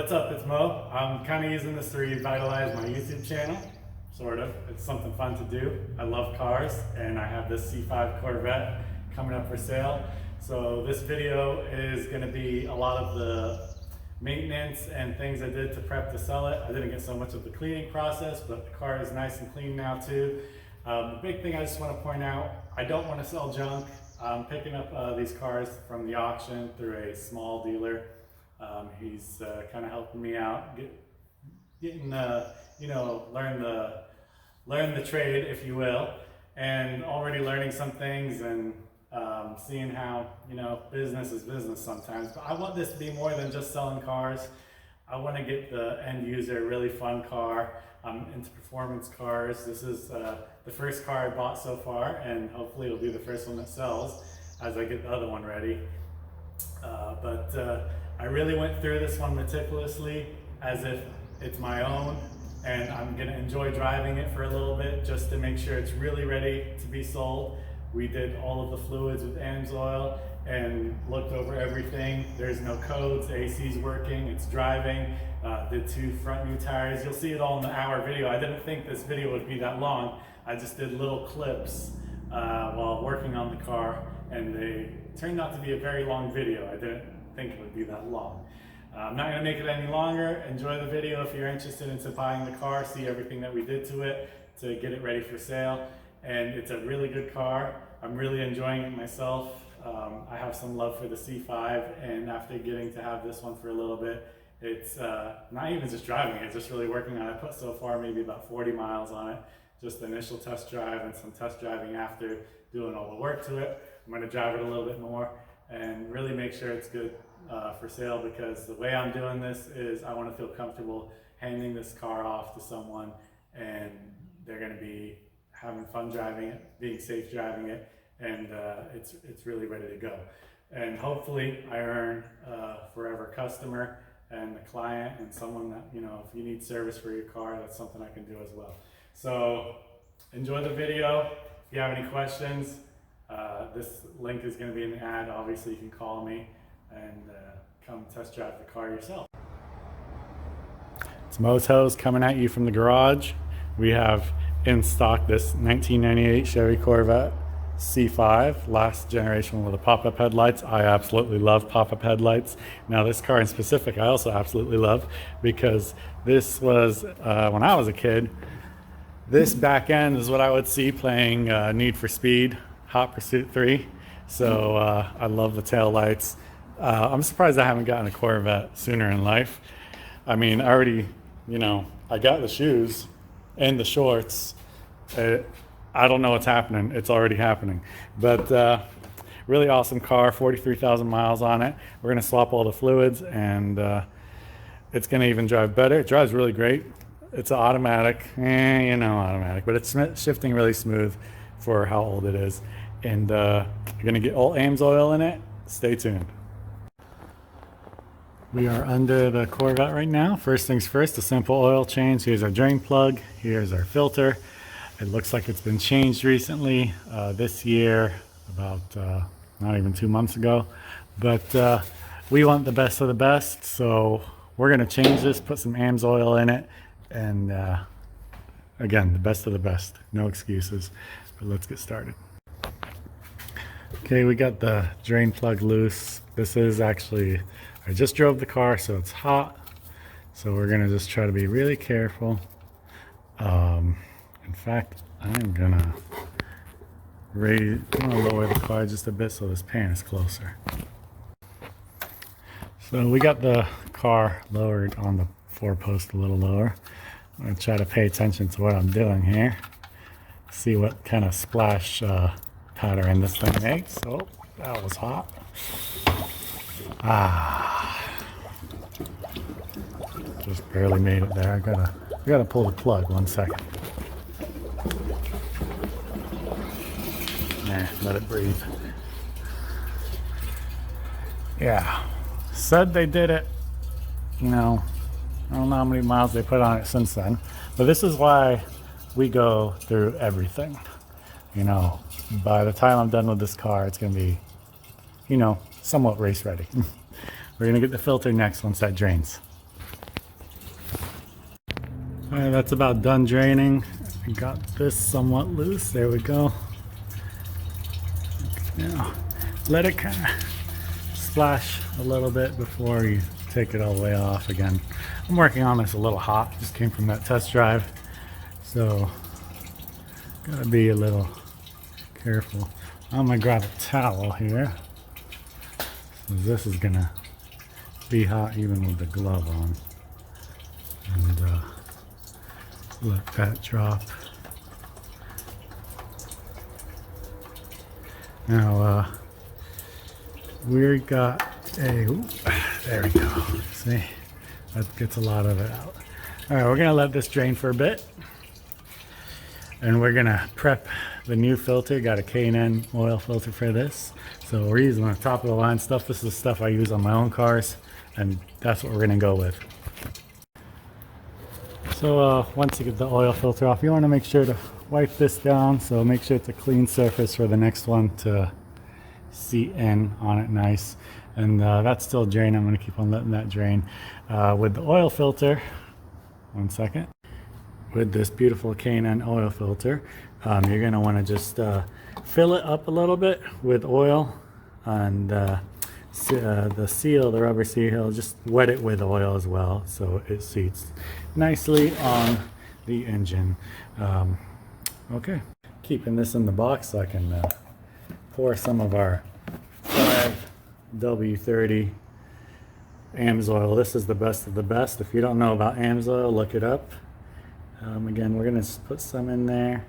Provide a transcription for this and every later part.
What's up, it's Mo. I'm kind of using this to revitalize my YouTube channel, sort of. It's something fun to do. I love cars, and I have this C5 Corvette coming up for sale. So this video is going to be a lot of the maintenance and things I did to prep to sell it. I didn't get so much of the cleaning process, but the car is nice and clean now too. The big thing I just want to point out, I don't want to sell junk. I'm picking up these cars from the auction through a small dealer. He's kind of helping me out, getting learn the trade, if you will, and already learning some things and seeing how business is business sometimes. But I want this to be more than just selling cars. I want to get the end user a really fun car. I'm into performance cars. This is the first car I bought so far, and hopefully it'll be the first one that sells as I get the other one ready. I really went through this one meticulously as if it's my own, and I'm gonna enjoy driving it for a little bit just to make sure it's really ready to be sold. We did all of the fluids with AMSOIL and looked over everything. There's no codes, the AC's working, it's driving. Did 2 front new tires. You'll see it all in the hour video. I didn't think this video would be that long. I just did little clips while working on the car, and they turned out to be a very long video. I didn't think it would be that long. I'm not going to make it any longer. Enjoy the video if you're interested in buying the car, see everything that we did to it to get it ready for sale. And it's a really good car. I'm really enjoying it myself. I have some love for the C5, and after getting to have this one for a little bit, it's not even just driving it, it's just really working on it. I put so far maybe about 40 miles on it, just the initial test drive and some test driving after doing all the work to it. I'm going to drive it a little bit more and really make sure it's good for sale, because the way I'm doing this is I want to feel comfortable handing this car off to someone, and they're going to be having fun driving it, being safe driving it, and it's really ready to go. And hopefully I earn a forever customer and a client and someone that, if you need service for your car, that's something I can do as well. So enjoy the video. If you have any questions, this link is going to be in the ad. Obviously you can call me and come test drive the car yourself. It's Moto's coming at you from the garage. We have in stock this 1998 Chevy Corvette C5, last generation with the pop-up headlights. I absolutely love pop-up headlights. Now this car in specific I also absolutely love, because this was when I was a kid, this back end is what I would see playing Need for Speed, Hot Pursuit 3. So I love the tail lights. I'm surprised I haven't gotten a Corvette sooner in life. I mean, I already, I got the shoes and the shorts. I don't know what's happening. It's already happening. But really awesome car, 43,000 miles on it. We're gonna swap all the fluids, and it's gonna even drive better. It drives really great. It's an automatic, automatic, but it's shifting really smooth for how old it is. And you're gonna get all AMSOIL in it. Stay tuned. We are under the Corvette right now. First things first, a simple oil change. Here's our drain plug. Here's our filter. It looks like it's been changed recently, this year, about not even 2 months ago. But we want the best of the best, so we're gonna change this, put some AMSOIL in it, and again, the best of the best. No excuses, but let's get started. Okay, we got the drain plug loose. This is actually, I just drove the car, so it's hot. So we're gonna just try to be really careful. In fact, I'm gonna lower the car just a bit so this pan is closer. So we got the car lowered on the 4-post a little lower. I'm gonna try to pay attention to what I'm doing here. See what kind of splash pattern this thing makes. Oh, that was hot. Just barely made it there. I gotta pull the plug 1 second. Let it breathe. Yeah, said they did it. I don't know how many miles they put on it since then, but this is why we go through everything. By the time I'm done with this car, it's gonna be, somewhat race ready. We're gonna get the filter next once that drains. All right, that's about done draining. I got this somewhat loose. There we go. Now, let it kind of splash a little bit before you take it all the way off again. I'm working on this a little hot. Just came from that test drive. So, gotta be a little careful. I'm gonna grab a towel here. So this is gonna be hot even with the glove on. And let that drop. Now, we got a, there we go. See, that gets a lot of it out. All right, we're gonna let this drain for a bit. And we're gonna prep the new filter. Got a K&N oil filter for this. So we're using the top of the line stuff. This is the stuff I use on my own cars. And that's what we're gonna go with. So once you get the oil filter off, you wanna make sure to wipe this down. So make sure it's a clean surface for the next one to seat in on it nice. And that's still draining. I'm gonna keep on letting that drain. With the oil filter, one second. With this beautiful K&N oil filter, you're going to want to just fill it up a little bit with oil, and the seal, the rubber seal, just wet it with oil as well so it seats nicely on the engine. Okay, keeping this in the box so I can pour some of our 5W30 AMSOIL. This is the best of the best. If you don't know about AMSOIL, look it up. Again, we're going to put some in there.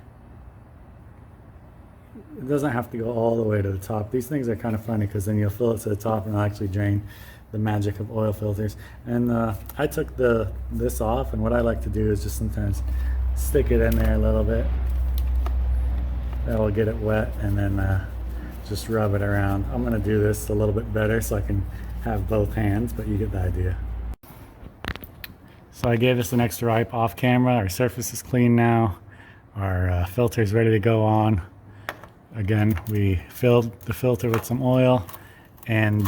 It doesn't have to go all the way to the top. These things are kind of funny because then you'll fill it to the top and it'll actually drain. The magic of oil filters. And I took this off, and what I like to do is just sometimes stick it in there a little bit. That'll get it wet, and then just rub it around. I'm going to do this a little bit better so I can have both hands, but you get the idea. So I gave this an extra wipe off camera. Our surface is clean now. Our filter is ready to go on. Again, we filled the filter with some oil, and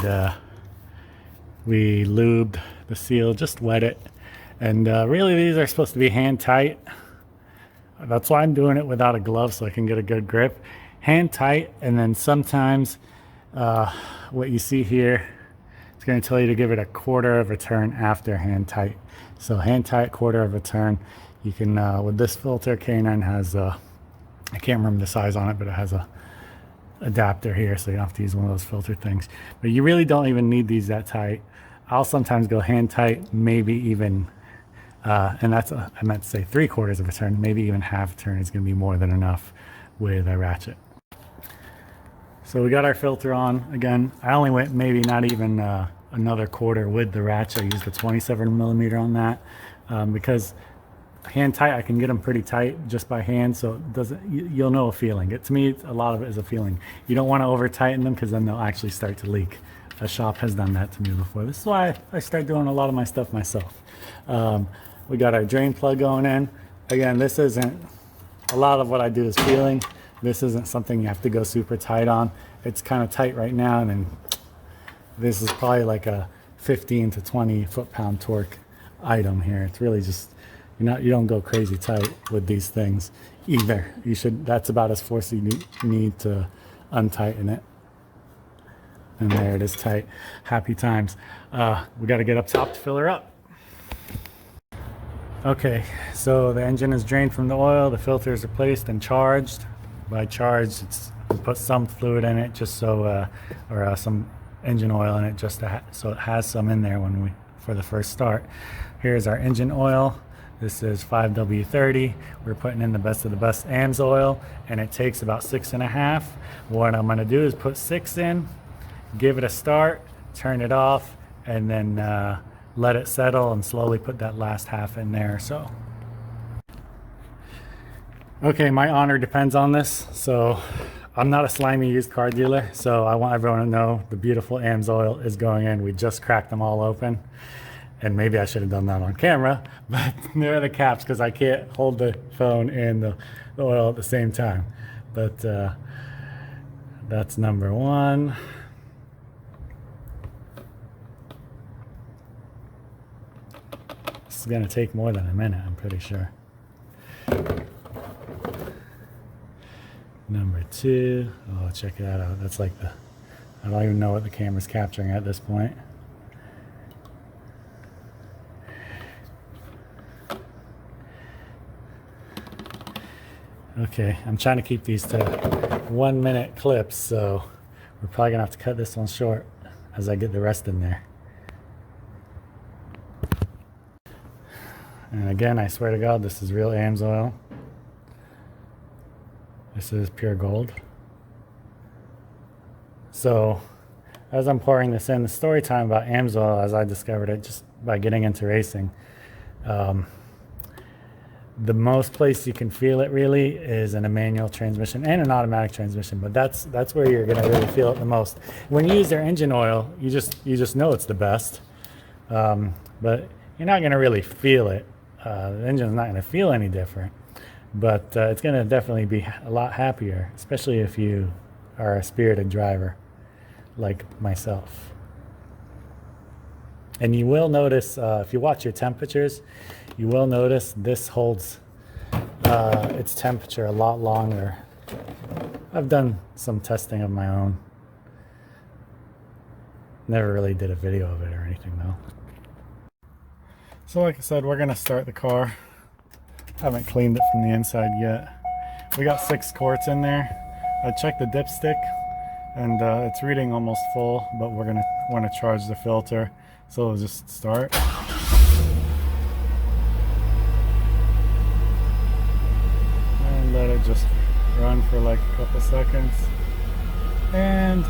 we lubed the seal, just wet it. And really these are supposed to be hand tight. That's why I'm doing it without a glove so I can get a good grip. Hand tight, and then sometimes what you see here, it's going to tell you to give it a quarter of a turn after hand tight. So hand tight, quarter of a turn. You can, with this filter, K&N has, I can't remember the size on it, but it has a adapter here, so you don't have to use one of those filter things. But you really don't even need these that tight. I'll sometimes go hand tight, maybe even, and that's, I meant to say 3/4 of a turn, maybe even half a turn is going to be more than enough with a ratchet. So we got our filter on. Again, I only went maybe not even another quarter with the ratchet. I used the 27mm on that because hand tight, I can get them pretty tight just by hand, so it doesn't, you'll know a feeling. To me, a lot of it is a feeling. You don't want to over tighten them because then they'll actually start to leak. A shop has done that to me before. This is why I start doing a lot of my stuff myself. We got our drain plug going in. Again, this isn't, a lot of what I do is feeling. This isn't something you have to go super tight on. It's kind of tight right now, and then this is probably like a 15 to 20 foot-pound torque item here. It's really just, you don't go crazy tight with these things either. You should, that's about as force you need to untighten it. And there it is tight. Happy times. We got to get up top to fill her up. Okay, so the engine is drained from the oil. The filter is replaced and charged. By charged, it's put some fluid in it just so, or some engine oil in it just to so it has some in there when for the first start. Here's our engine oil. This is 5W30. We're putting in the best of the best AMSOIL, and it takes about 6.5. What I'm going to do is put 6 in, give it a start, turn it off, and then let it settle and slowly put that last half in there. So, okay, my honor depends on this. So I'm not a slimy used car dealer, so I want everyone to know the beautiful AMSOIL is going in. We just cracked them all open. And maybe I should have done that on camera, but there are the caps because I can't hold the phone and the oil at the same time. But that's number one. This is gonna take more than a minute, I'm pretty sure. Number 2. Oh, check that out. That's like the, I don't even know what the camera's capturing at this point. Okay, I'm trying to keep these to 1 minute clips, so we're probably gonna have to cut this one short as I get the rest in there. And again, I swear to God, this is real AMSOIL. This is pure gold. So, as I'm pouring this in, the story time about AMSOIL, as I discovered it just by getting into racing, the most place you can feel it really is in a manual transmission and an automatic transmission, but that's where you're going to really feel it the most. When you use their engine oil, you just know it's the best, but you're not going to really feel it. The engine's not going to feel any different, but it's going to definitely be a lot happier, especially if you are a spirited driver like myself. And you will notice, if you watch your temperatures, you will notice this holds its temperature a lot longer. I've done some testing of my own. Never really did a video of it or anything though. So like I said, we're gonna start the car. Haven't cleaned it from the inside yet. We got 6 quarts in there. I checked the dipstick and it's reading almost full, but we're gonna want to charge the filter. So we'll just start. And let it just run for like a couple seconds. And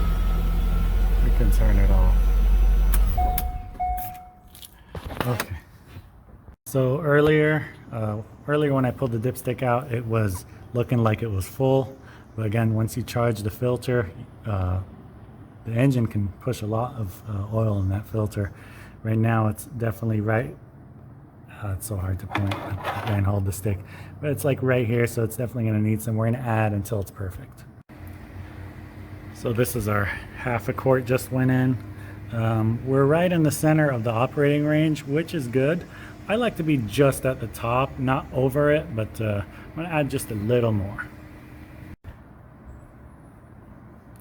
we can turn it off. Okay. So earlier when I pulled the dipstick out, it was looking like it was full. But again, once you charge the filter, the engine can push a lot of oil in that filter. Right now it's definitely right, it's so hard to point and hold the stick, but it's like right here, so it's definitely going to need some. We're going to add until it's perfect. So this is our half a quart just went in. We're right in the center of the operating range, which is good. I like to be just at the top, not over it, but I'm going to add just a little more.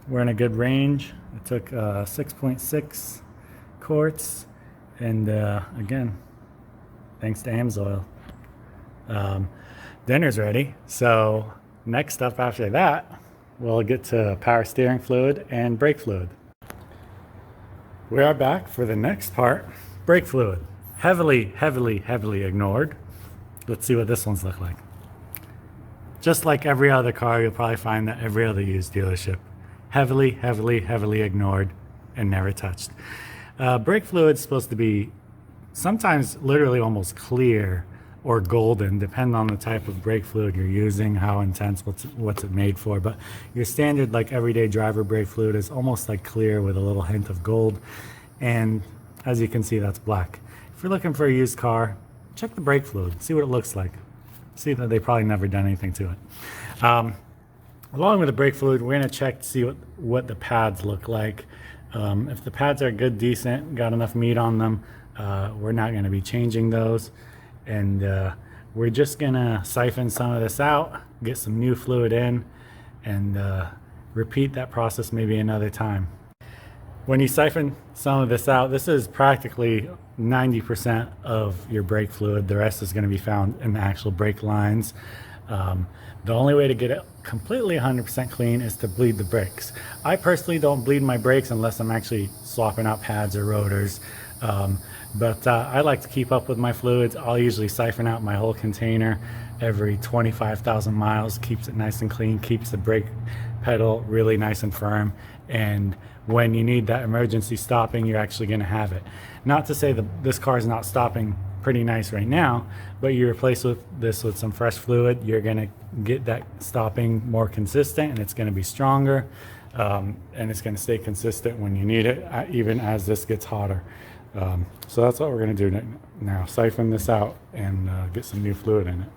We're in a good range. It took 6.6 quarts, and again, thanks to AMSOIL. Dinner's ready. So next up after that, we'll get to power steering fluid and brake fluid. We are back for the next part, brake fluid. Heavily ignored. Let's see what this one's look like. Just like every other car, you'll probably find that every other used dealership. Heavily ignored and never touched. Brake fluid's supposed to be sometimes literally almost clear or golden, depending on the type of brake fluid you're using, how intense, what's it made for. But your standard, like everyday driver brake fluid is almost like clear with a little hint of gold. And as you can see, that's black. If you're looking for a used car, check the brake fluid, see what it looks like. See that they probably never done anything to it. Along with the brake fluid, we're going to check to see what the pads look like. If the pads are good, decent, got enough meat on them, we're not going to be changing those. And we're just going to siphon some of this out, get some new fluid in, and repeat that process maybe another time. When you siphon some of this out, this is practically 90% of your brake fluid. The rest is going to be found in the actual brake lines. The only way to get it completely 100% clean is to bleed the brakes. I personally don't bleed my brakes unless I'm actually swapping out pads or rotors. But I like to keep up with my fluids. I'll usually siphon out my whole container every 25,000 miles, keeps it nice and clean, keeps the brake pedal really nice and firm. And when you need that emergency stopping, you're actually going to have it. Not to say that this car is not stopping pretty nice right now, but you replace this with some fresh fluid, you're going to get that stopping more consistent, and it's going to be stronger, and it's going to stay consistent when you need it, even as this gets hotter. So that's what we're going to do now, siphon this out and get some new fluid in it.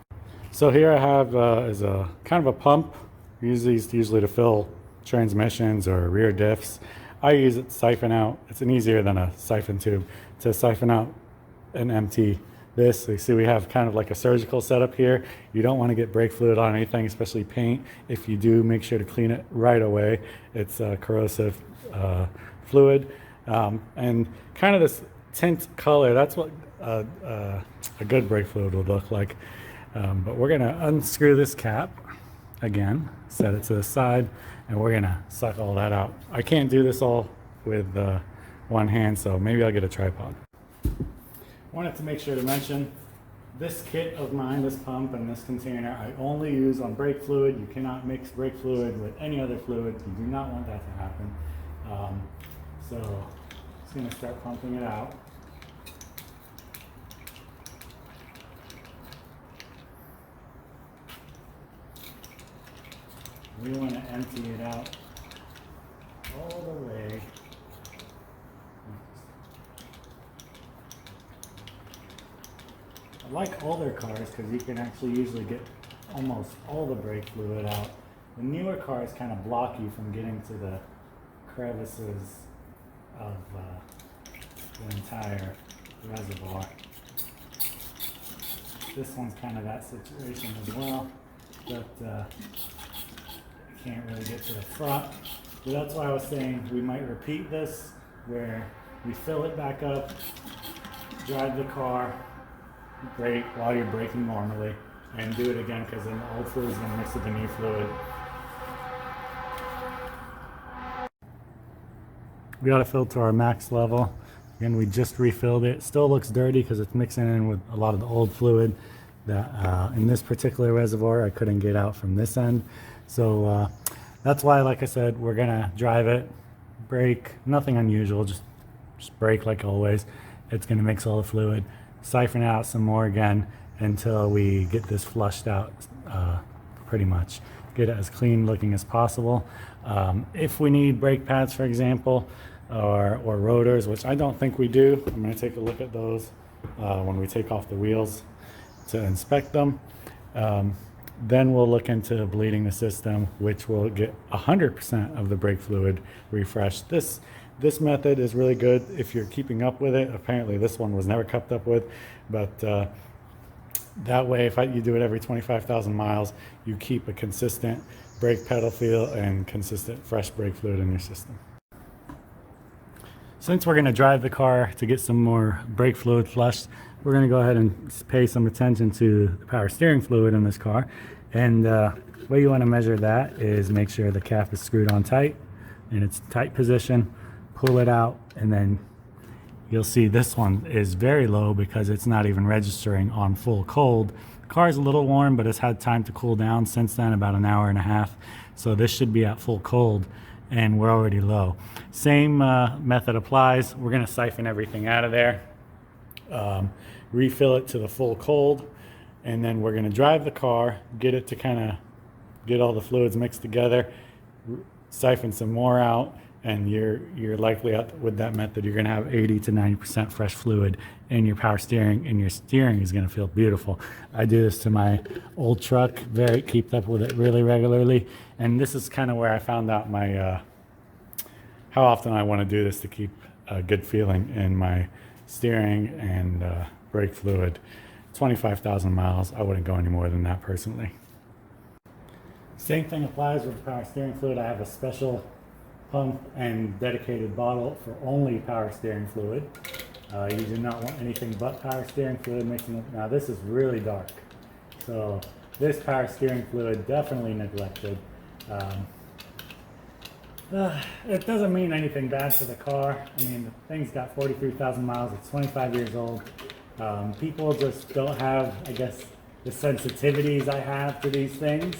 So here I have is a kind of a pump. We use these usually to fill transmissions or rear diffs. I use it to siphon out. It's easier than a siphon tube to siphon out an empty this. So you see we have kind of like a surgical setup here. You don't want to get brake fluid on anything, especially paint. If you do, make sure to clean it right away. It's corrosive fluid. And kind of this tint color, that's what a good brake fluid would look like. But we're gonna unscrew this cap again, set it to the side, and we're gonna suck all that out. I can't do this all with one hand, so maybe I'll get a tripod. Wanted to make sure to mention this kit of mine, this pump and this container, I only use on brake fluid. You cannot mix brake fluid with any other fluid. You do not want that to happen. So just gonna start pumping it out. We want to empty it out all the way. I like older cars because you can actually usually get almost all the brake fluid out. The newer cars kind of block you from getting to the crevices of the entire reservoir. This one's kind of that situation as well, but can't really get to the front. So that's why I was saying we might repeat this where we fill it back up, drive the car, brake while you're braking normally, and do it again because then the old fluid is going to mix with the new fluid. We got it filled to our max level. Again, we just refilled it. Still looks dirty because it's mixing in with a lot of the old fluid that in this particular reservoir I couldn't get out from this end. So that's why, like I said, we're gonna drive it, brake, nothing unusual, just brake like always. It's gonna mix all the fluid, siphon it out some more again until we get this flushed out pretty much. Get it as clean looking as possible. If we need brake pads, for example, or rotors, which I don't think we do, I'm gonna take a look at those when we take off the wheels to inspect them. Then we'll look into bleeding the system, which will get 100% of the brake fluid refreshed. This method is really good if you're keeping up with it. Apparently this one was never kept up with, but that way if you do it every 25,000 miles, you keep a consistent brake pedal feel and consistent fresh brake fluid in your system. Since we're going to drive the car to get some more brake fluid flushed, we're going to go ahead and pay some attention to the power steering fluid in this car. And the way you want to measure that is make sure the cap is screwed on tight in its tight position, pull it out, and then you'll see this one is very low because it's not even registering on full cold. The car is a little warm, but it's had time to cool down since then, about an hour and a half. So this should be at full cold, and we're already low. Same method applies. We're going to siphon everything out of there, refill it to the full cold, and then we're going to drive the car, get it to kind of get all the fluids mixed together, siphon some more out, and you're likely with that method you're going to have 80 to 90% fresh fluid in your power steering, and your steering is going to feel beautiful. I do this to my old truck, keep up with it really regularly, and this is kind of where I found out my how often I want to do this to keep a good feeling in my steering and brake fluid. 25,000 miles, I wouldn't go any more than that personally. Same thing applies with the power steering fluid. I have a special pump and dedicated bottle for only power steering fluid. You do not want anything but power steering fluid mixing it. Now this is really dark, so this power steering fluid definitely neglected. It doesn't mean anything bad for the car. I mean, the thing's got 43,000 miles, it's 25 years old. People just don't have, I guess, the sensitivities I have to these things,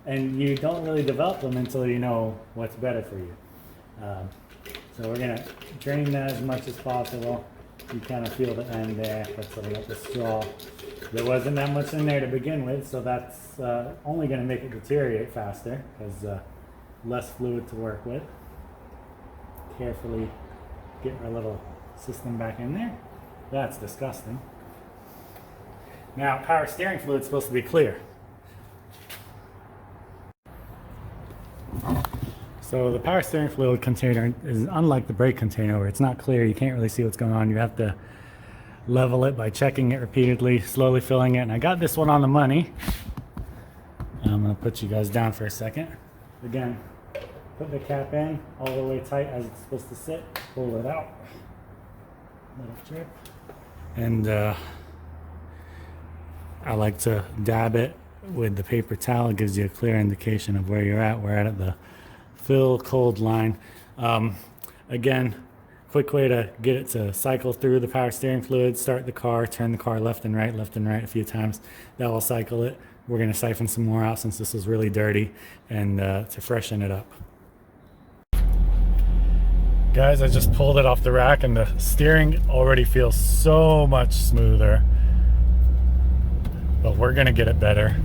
and you don't really develop them until you know what's better for you. So we're gonna drain that as much as possible. You kind of feel the end there. That's what I got the straw. There wasn't that much in there to begin with, so that's only gonna make it deteriorate faster because less fluid to work with. Carefully get our little system back in there. That's disgusting. Now, power steering fluid is supposed to be clear. So the power steering fluid container is unlike the brake container where it's not clear, you can't really see what's going on. You have to level it by checking it repeatedly, slowly filling it. And I got this one on the money. I'm gonna put you guys down for a second. Again, put the cap in all the way tight as it's supposed to sit, pull it out, little drip. And I like to dab it with the paper towel. It gives you a clear indication of where you're at. We're at the fill cold line. Again, quick way to get it to cycle through the power steering fluid, start the car, turn the car left and right a few times. That will cycle it. We're gonna siphon some more out since this was really dirty, and to freshen it up. Guys, I just pulled it off the rack and the steering already feels so much smoother. But we're gonna get it better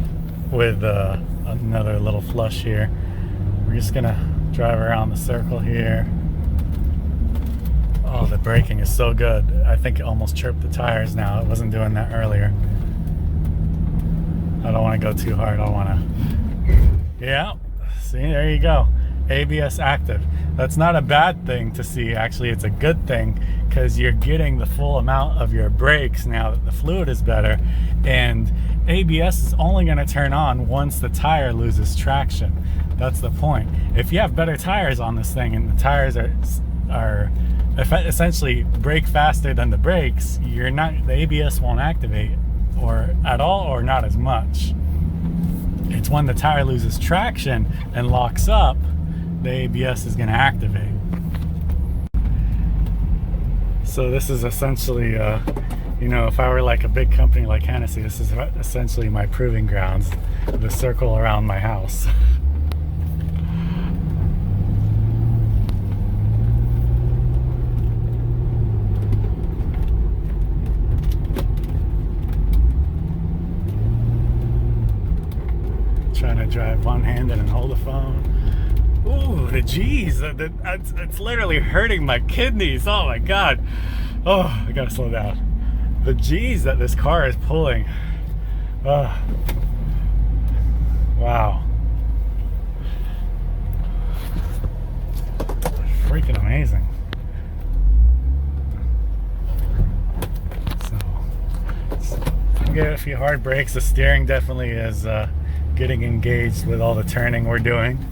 with another little flush here. We're just gonna drive around the circle here. Oh, the braking is so good. I think it almost chirped the tires now. It wasn't doing that earlier. I don't want to go too hard. I want to... Yeah, see, there you go. ABS active. That's not a bad thing to see. Actually, it's a good thing because you're getting the full amount of your brakes now that the fluid is better. And ABS is only going to turn on once the tire loses traction. That's the point. If you have better tires on this thing and the tires are essentially brake faster than the brakes, the ABS won't activate or at all or not as much. It's when the tire loses traction and locks up, the ABS is going to activate. So this is essentially, if I were like a big company like Hennessy, this is essentially my proving grounds, the circle around my house. Trying to drive one-handed and hold the phone. Ooh, the G's, it's literally hurting my kidneys. Oh my God. Oh, I gotta slow down. The G's that this car is pulling. Oh, wow. Freaking amazing. So I get a few hard brakes. The steering definitely is getting engaged with all the turning we're doing.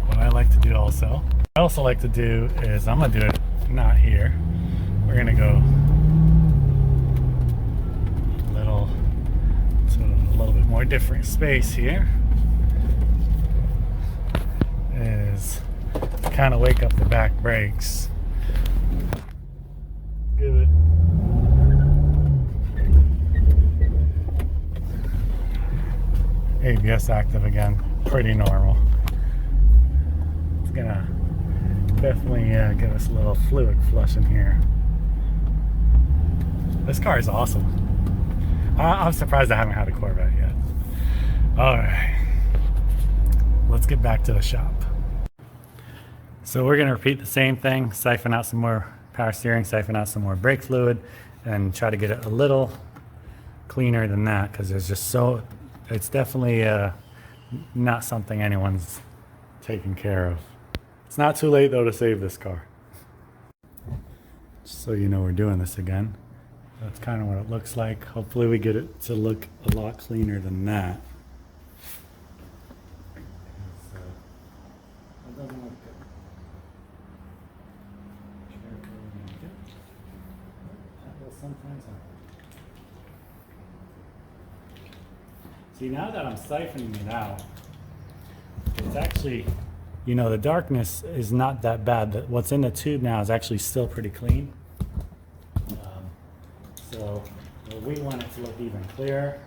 What I like to do also, is I'm gonna do it not here. We're gonna go a little bit more different space here. Is kind of wake up the back brakes. Give it. ABS active again, pretty normal. It's gonna definitely give us a little fluid flush in here. This car is awesome. I'm surprised I haven't had a Corvette yet. Alright, let's get back to the shop. So we're gonna repeat the same thing, siphon out some more power steering, siphon out some more brake fluid, and try to get it a little cleaner than that, because there's just it's definitely not something anyone's taking care of. It's not too late though to save this car. Just so you know, we're doing this again. That's kind of what it looks like. Hopefully we get it to look a lot cleaner than that. That doesn't look good. That will sometimes happen. See, now that I'm siphoning it out, it's actually, the darkness is not that bad. What's in the tube now is actually still pretty clean. So we want it to look even clearer,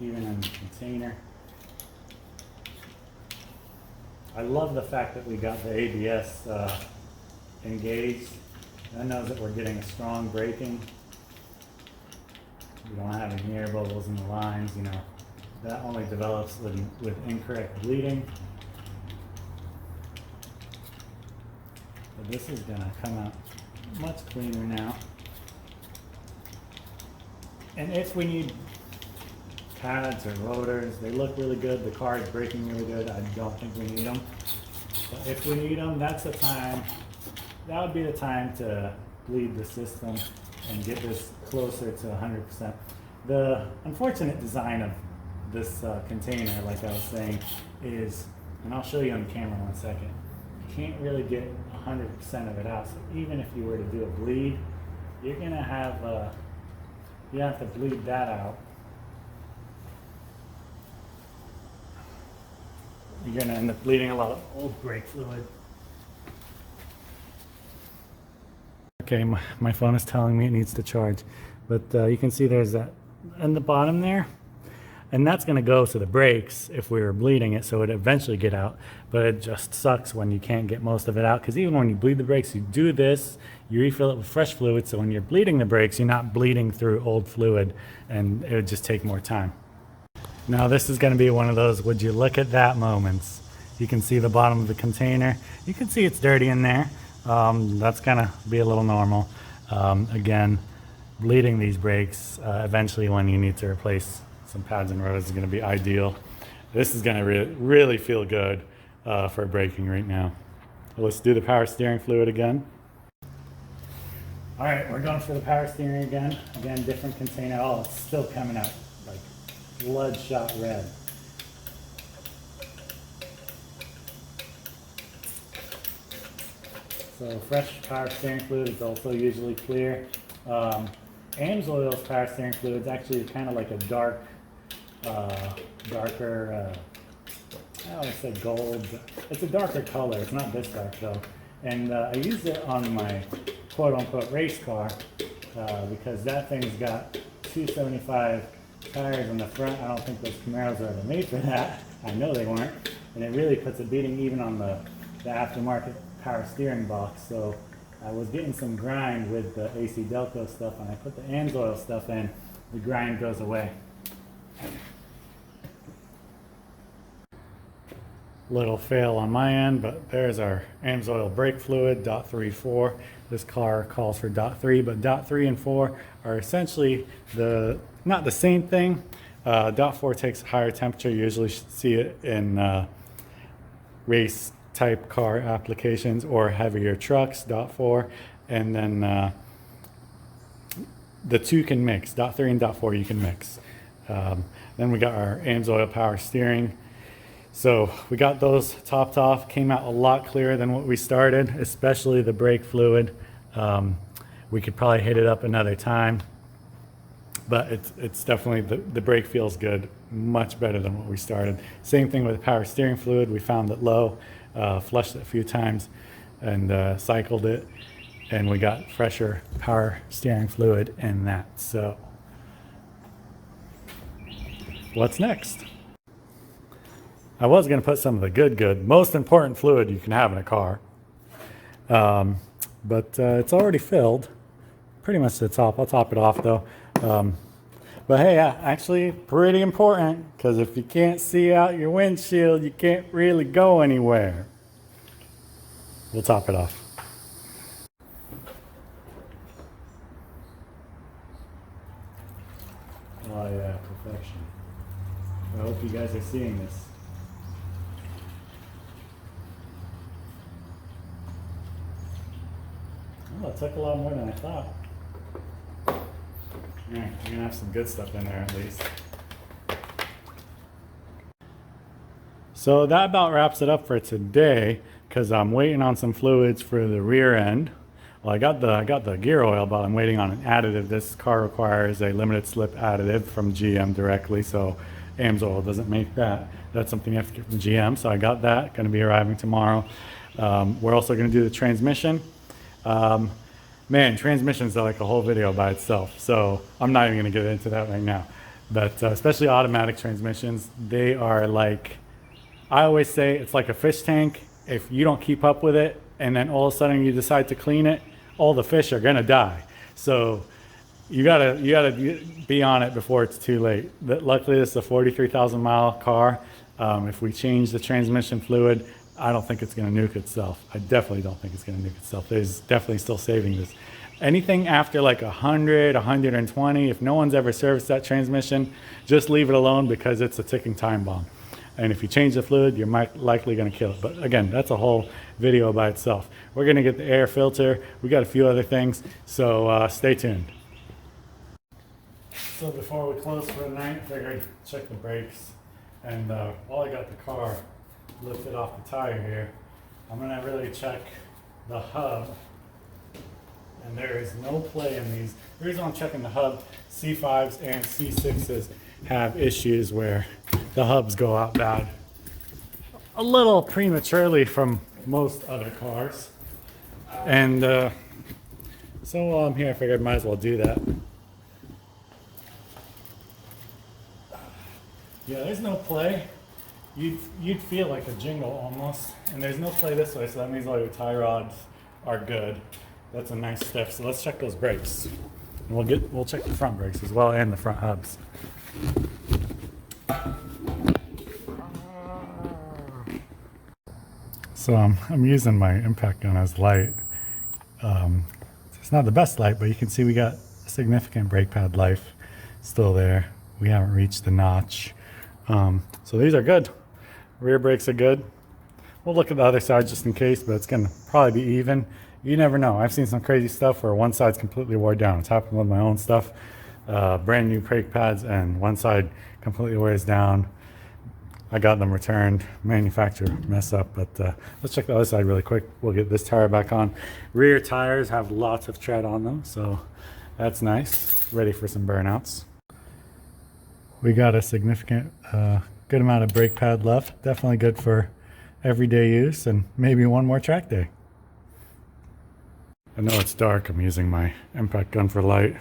even in the container. I love the fact that we got the ABS engaged. That knows that we're getting a strong braking. We don't have any air bubbles in the lines, That only develops with incorrect bleeding. But this is gonna come out much cleaner now. And if we need pads or rotors, they look really good. The car is braking really good. I don't think we need them. But if we need them, that's the time. That would be the time to bleed the system and get this closer to 100%. The unfortunate design of this container, like I was saying, is, and I'll show you on the camera in 1 second, you can't really get 100% of it out. So even if you were to do a bleed, you're gonna have you have to bleed that out. You're gonna end up bleeding a lot of old brake fluid. Okay, my phone is telling me it needs to charge, but you can see there's that in the bottom there, and that's going to go to the brakes if we were bleeding it, so it eventually get out. But it just sucks when you can't get most of it out, because even when you bleed the brakes, you do this, you refill it with fresh fluid, so when you're bleeding the brakes, you're not bleeding through old fluid, and it would just take more time. Now this is going to be one of those would you look at that moments. You can see the bottom of the container. You can see it's dirty in there. That's going to be a little normal. Again, bleeding these brakes eventually when you need to replace some pads and rotors is going to be ideal. This is going to really feel good for braking right now. Let's do the power steering fluid again. All right, we're going for the power steering again. Again, different container. Oh, it's still coming out like bloodshot red. So fresh power steering fluid is also usually clear. AMSOIL's power steering fluid is actually kind of like a darker, I would say gold. It's a darker color. It's not this dark though. And I used it on my quote-unquote race car because that thing's got 275 tires in the front. I don't think those Camaros are ever made for that. I know they weren't. And it really puts a beating even on the aftermarket power steering box. So I was getting some grind with the AC Delco stuff, and I put the AMSOIL stuff in, the grind goes away. Little fail on my end, but there's our AMSOIL brake fluid, .34. This car calls for .3, but .3 and 4 are essentially not the same thing. .4 takes higher temperature. You usually see it in race type car applications or heavier trucks, .4, and then the two can mix, .3 and .4 you can mix. Then we got our AMSOIL power steering. So we got those topped off, came out a lot clearer than what we started, especially the brake fluid. We could probably hit it up another time, but it's definitely, the brake feels good, much better than what we started. Same thing with the power steering fluid. We found it low, flushed it a few times and cycled it, and we got fresher power steering fluid in that. So what's next? I was going to put some of the good, most important fluid you can have in a car. But it's already filled, pretty much to the top. I'll top it off though. But hey, actually pretty important, because if you can't see out your windshield, you can't really go anywhere. We'll top it off. Oh yeah, perfection. I hope you guys are seeing this. Well, it took a lot more than I thought. Alright, we're gonna have some good stuff in there at least. So that about wraps it up for today, because I'm waiting on some fluids for the rear end. Well, I got the gear oil, but I'm waiting on an additive. This car requires a limited slip additive from GM directly, so AMSOIL doesn't make that. That's something you have to get from GM, so I got that, gonna be arriving tomorrow. We're also gonna do the transmission. Man, transmissions are like a whole video by itself, so I'm not even going to get into that right now. But especially automatic transmissions, they are like, I always say it's like a fish tank. If you don't keep up with it and then all of a sudden you decide to clean it, all the fish are going to die. So you gotta be on it before it's too late. But luckily this is a 43,000 mile car. If we change the transmission fluid, I don't think it's going to nuke itself. I definitely don't think it's going to nuke itself. There's definitely still savings. Anything after like 100, 120, if no one's ever serviced that transmission, just leave it alone, because it's a ticking time bomb. And if you change the fluid, you're likely going to kill it. But again, that's a whole video by itself. We're going to get the air filter. We got a few other things, so stay tuned. So before we close for the night, I figured check the brakes. And while I got the car lifted off the tire here, I'm going to really check the hub. And there is no play in these. The reason I'm checking the hub, C5s and C6s have issues where the hubs go out bad a little prematurely from most other cars. And so while I'm here, I figured I might as well do that. Yeah, there's no play. You'd feel like a jingle almost. And there's no play this way, so that means all your tie rods are good. That's a nice step. So let's check those brakes. And we'll check the front brakes as well and the front hubs. So I'm using my impact gun as light. It's not the best light, but you can see we got significant brake pad life still there. We haven't reached the notch. So these are good. Rear brakes are good. We'll look at the other side just in case, but it's gonna probably be even. You never know. I've seen some crazy stuff where one side's completely wore down. It's happened with my own stuff. Brand new brake pads and one side completely wears down. I got them returned, manufacturer mess up, but let's check the other side really quick. We'll get this tire back on. Rear tires have lots of tread on them, so that's nice. Ready for some burnouts. We got a significant, good amount of brake pad left. Definitely good for everyday use and maybe one more track day. I know it's dark. I'm using my impact gun for light.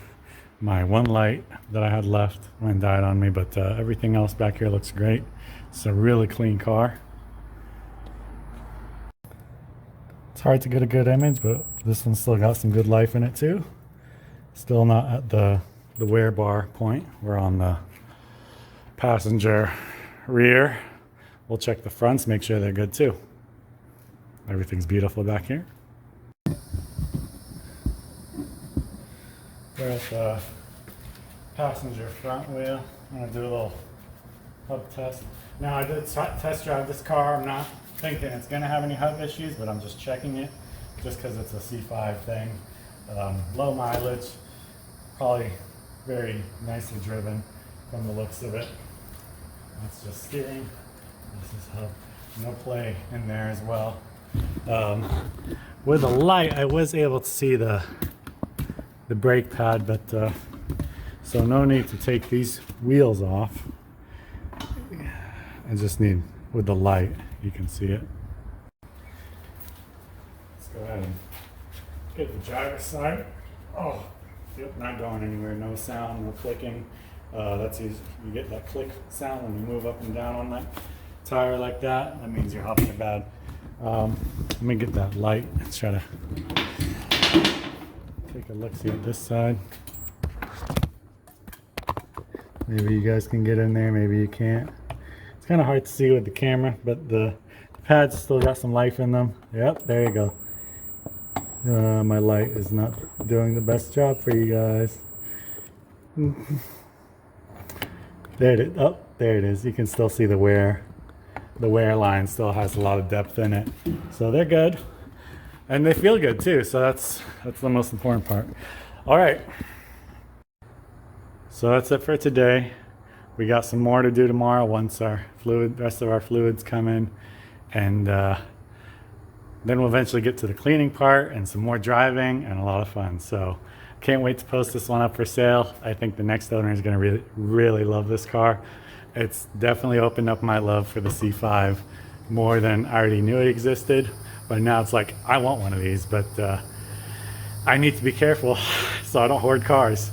My one light that I had left went and died on me, but everything else back here looks great. It's a really clean car. It's hard to get a good image, but this one's still got some good life in it too. Still not at the wear bar point. We're on the passenger rear. We'll check the fronts, make sure they're good too. Everything's beautiful back here. We're at the passenger front wheel. I'm gonna do a little hub test. Now I did test drive this car. I'm not thinking it's gonna have any hub issues, but I'm just checking it just because it's a C5 thing. Low mileage, probably very nicely driven from the looks of it. That's just steering. This is hub. No play in there as well. With the light, I was able to see the brake pad, but so no need to take these wheels off. I just need, with the light, you can see it. Let's go ahead and get the driver's side. Oh, yep, not going anywhere. No sound, no clicking. That's easy. You get that click sound when you move up and down on that tire like that. That means you're hopping it bad. Let me get that light. Let's try to take a look-see at this side. Maybe you guys can get in there, maybe you can't. It's kind of hard to see with the camera, but the pads still got some life in them. Yep, there you go. My light is not doing the best job for you guys. There it is. Oh, there it is. You can still see the wear. The wear line still has a lot of depth in it. So they're good. And they feel good too, so that's the most important part. All right. So that's it for today. We got some more to do tomorrow once the rest of our fluids come in, and then we'll eventually get to the cleaning part and some more driving and a lot of fun. So can't wait to post this one up for sale. I think the next owner is going to really love this car. It's definitely opened up my love for the C5 more than I already knew it existed. But now it's like, I want one of these, but I need to be careful so I don't hoard cars.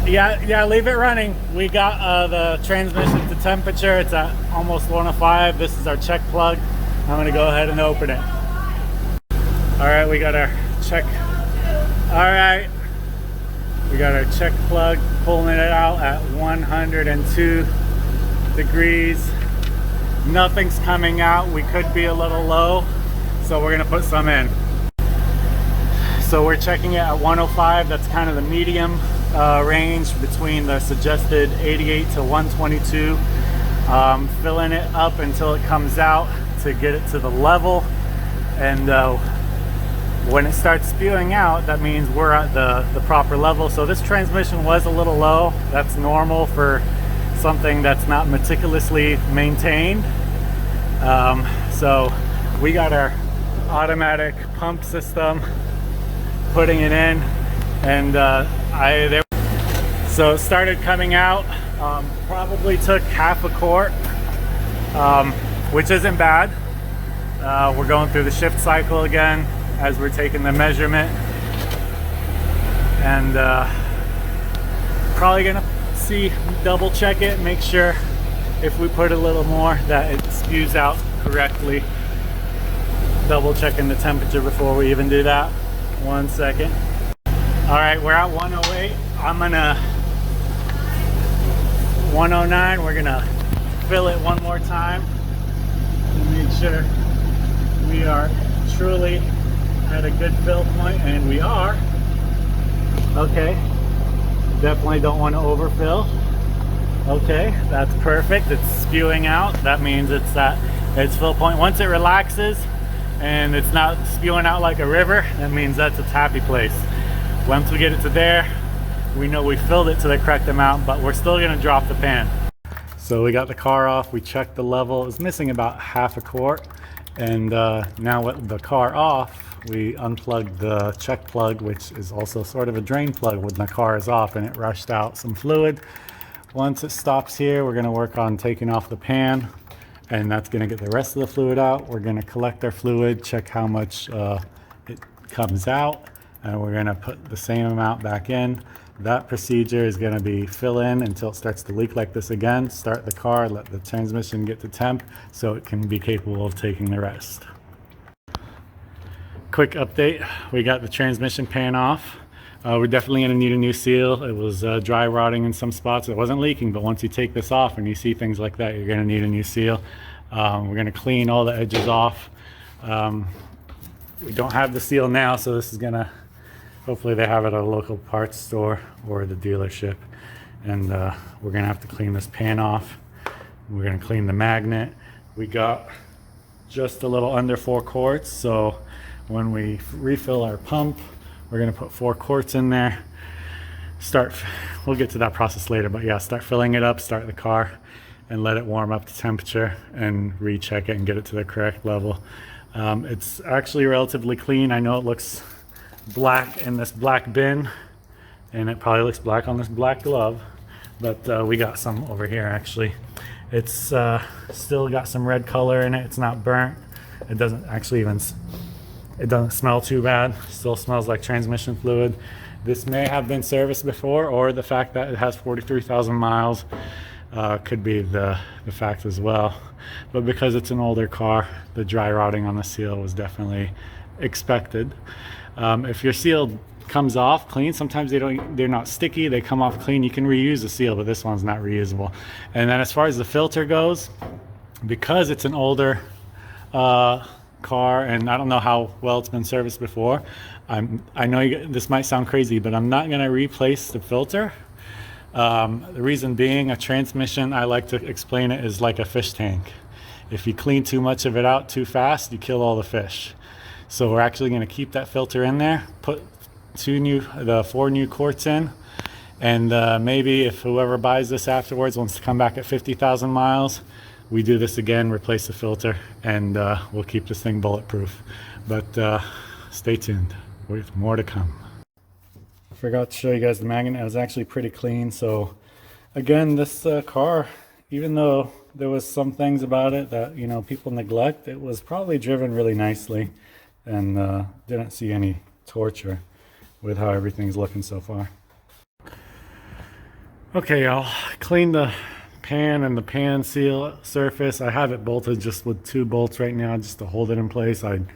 Yeah, leave it running. We got the transmission to temperature. It's at almost 105. This is our check plug. I'm gonna go ahead and open it. All right, we got our check. All right, we got our check plug, pulling it out at 102 degrees. Nothing's coming out. We could be a little low, so we're gonna put some in. So we're checking it at 105. That's kind of the medium range between the suggested 88 to 122. filling it up until it comes out to get it to the level. And when it starts spewing out, that means we're at the proper level. So this transmission was a little low. That's normal for something that's not meticulously maintained. So we got our automatic pump system, putting it in, and so it started coming out. Probably took half a quart, which isn't bad. We're going through the shift cycle again as we're taking the measurement, and probably gonna double check it, make sure if we put a little more that it spews out correctly. Double checking the temperature before we even do that. 1 second. All right, we're at 108. I'm gonna 109. We're gonna fill it one more time to make sure we are truly at a good fill point, and we are. Okay, definitely don't want to overfill. Okay, that's perfect. It's spewing out. That means it's at its fill point. Once it relaxes and it's not spewing out like a river, that means that's its happy place. Once we get it to there, we know we filled it to the correct amount, but we're still gonna drop the pan. So we got the car off, we checked the level. It was missing about half a quart. And now with the car off, we unplugged the check plug, which is also sort of a drain plug when the car is off, and it rushed out some fluid. Once it stops here, we're gonna work on taking off the pan, and that's gonna get the rest of the fluid out. We're gonna collect our fluid, check how much it comes out, and we're gonna put the same amount back in. That procedure is gonna be fill in until it starts to leak like this again, start the car, let the transmission get to temp so it can be capable of taking the rest. Quick update, we got the transmission pan off. We're definitely gonna need a new seal. It was dry rotting in some spots. It wasn't leaking, but once you take this off and you see things like that, you're gonna need a new seal. We're gonna clean all the edges off. We don't have the seal now, so this is gonna, hopefully they have it at a local parts store or the dealership. And we're gonna have to clean this pan off. We're gonna clean the magnet. We got just a little under 4 quarts, so when we refill our pump, we're gonna put 4 quarts in there. We'll get to that process later, but yeah, start filling it up, start the car, and let it warm up to temperature and recheck it and get it to the correct level. It's actually relatively clean. I know it looks black in this black bin, and it probably looks black on this black glove, but we got some over here actually. It's still got some red color in it. It's not burnt. It doesn't actually even, it doesn't smell too bad. Still smells like transmission fluid. This may have been serviced before, or the fact that it has 43,000 miles could be the fact as well. But because it's an older car, the dry rotting on the seal was definitely expected. If your seal comes off clean, sometimes they're not sticky, they come off clean, you can reuse the seal, but this one's not reusable. And then as far as the filter goes, because it's an older car, and I don't know how well it's been serviced before, I know this might sound crazy, but I'm not going to replace the filter. The reason being, a transmission, I like to explain it, is like a fish tank. If you clean too much of it out too fast, you kill all the fish. So we're actually going to keep that filter in there, put 4 new quarts in, and maybe if whoever buys this afterwards wants to come back at 50,000 miles, we do this again, replace the filter, and we'll keep this thing bulletproof. But stay tuned, with more to come. Forgot to show you guys the magnet. It was actually pretty clean. So again, this car, even though there was some things about it that, you know, people neglect, it was probably driven really nicely, and didn't see any torture with how everything's looking so far. Okay, I'll clean the pan and the pan seal surface. I have it bolted just with 2 bolts right now just to hold it in place. I'm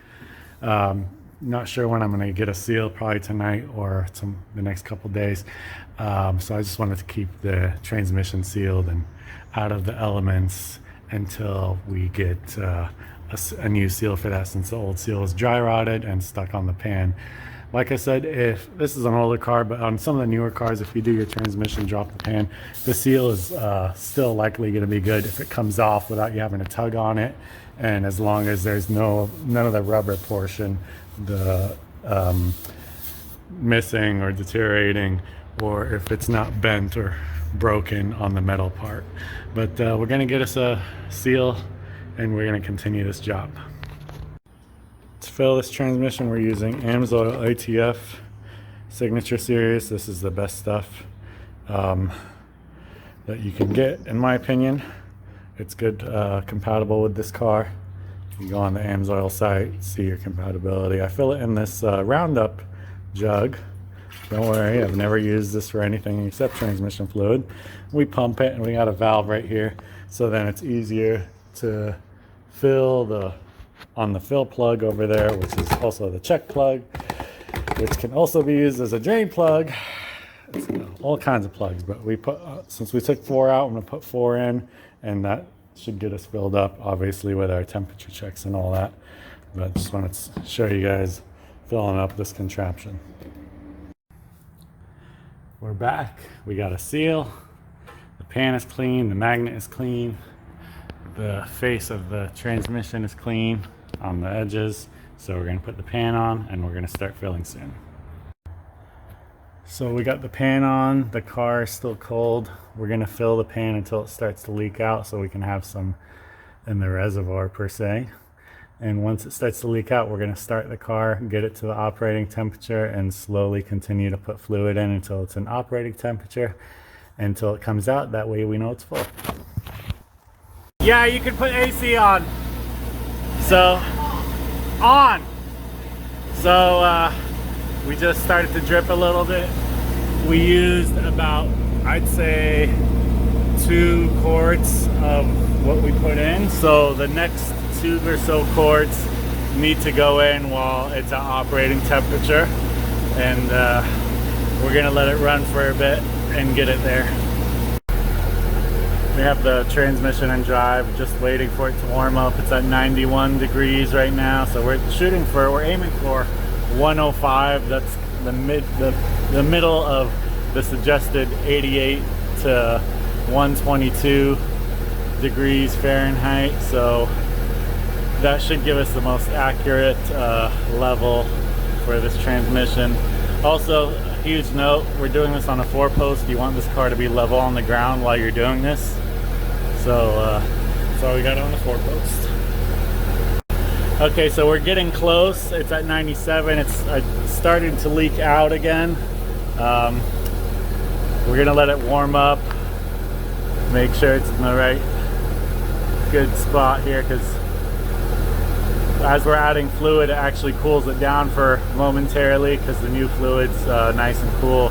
not sure when I'm going to get a seal, probably tonight or the next couple days. So I just wanted to keep the transmission sealed and out of the elements until we get a new seal for that, since the old seal is dry rotted and stuck on the pan. Like I said, if this is an older car, but on some of the newer cars, if you do your transmission, drop the pan, the seal is still likely going to be good if it comes off without you having to tug on it, and as long as there's none of the rubber portion missing or deteriorating, or if it's not bent or broken on the metal part. But we're going to get us a seal and we're going to continue this job. To fill this transmission, we're using AMSOIL ATF Signature Series. This is the best stuff that you can get, in my opinion. It's good, compatible with this car. You go on the AMSOIL site, see your compatibility. I fill it in this Roundup jug. Don't worry, I've never used this for anything except transmission fluid. We pump it and we got a valve right here, so then it's easier to fill on the fill plug over there, which is also the check plug, which can also be used as a drain plug. It's, all kinds of plugs, but we put since we took 4 out, I'm gonna put 4 in, and that should get us filled up, obviously with our temperature checks and all that. But I just wanted to show you guys filling up this contraption. We're back. We got a seal. The pan is clean, the magnet is clean, the face of the transmission is clean on the edges. So we're going to put the pan on and we're going to start filling soon. So we got the pan on, the car is still cold. We're going to fill the pan until it starts to leak out so we can have some in the reservoir per se. And once it starts to leak out, we're going to start the car, get it to the operating temperature, and slowly continue to put fluid in until it's an operating temperature, until it comes out. That way we know it's full. Yeah, you can put AC on. So, on. So, we just started to drip a little bit. We used about, I'd say, 2 quarts of what we put in. So the next 2 or so quarts need to go in while it's at operating temperature, and we're gonna let it run for a bit and get it there. We have the transmission in drive, just waiting for it to warm up. It's at 91 degrees right now, so we're aiming for 105. That's the middle of the suggested 88 to 122 degrees Fahrenheit. So that should give us the most accurate level for this transmission. Also, a huge note, we're doing this on a 4-post. You want this car to be level on the ground while you're doing this. So that's all we got on the 4-post. Okay, so we're getting close. It's at 97. It's starting to leak out again. We're gonna let it warm up. Make sure it's in the right good spot here, because as we're adding fluid, it actually cools it down for momentarily, because the new fluid's nice and cool,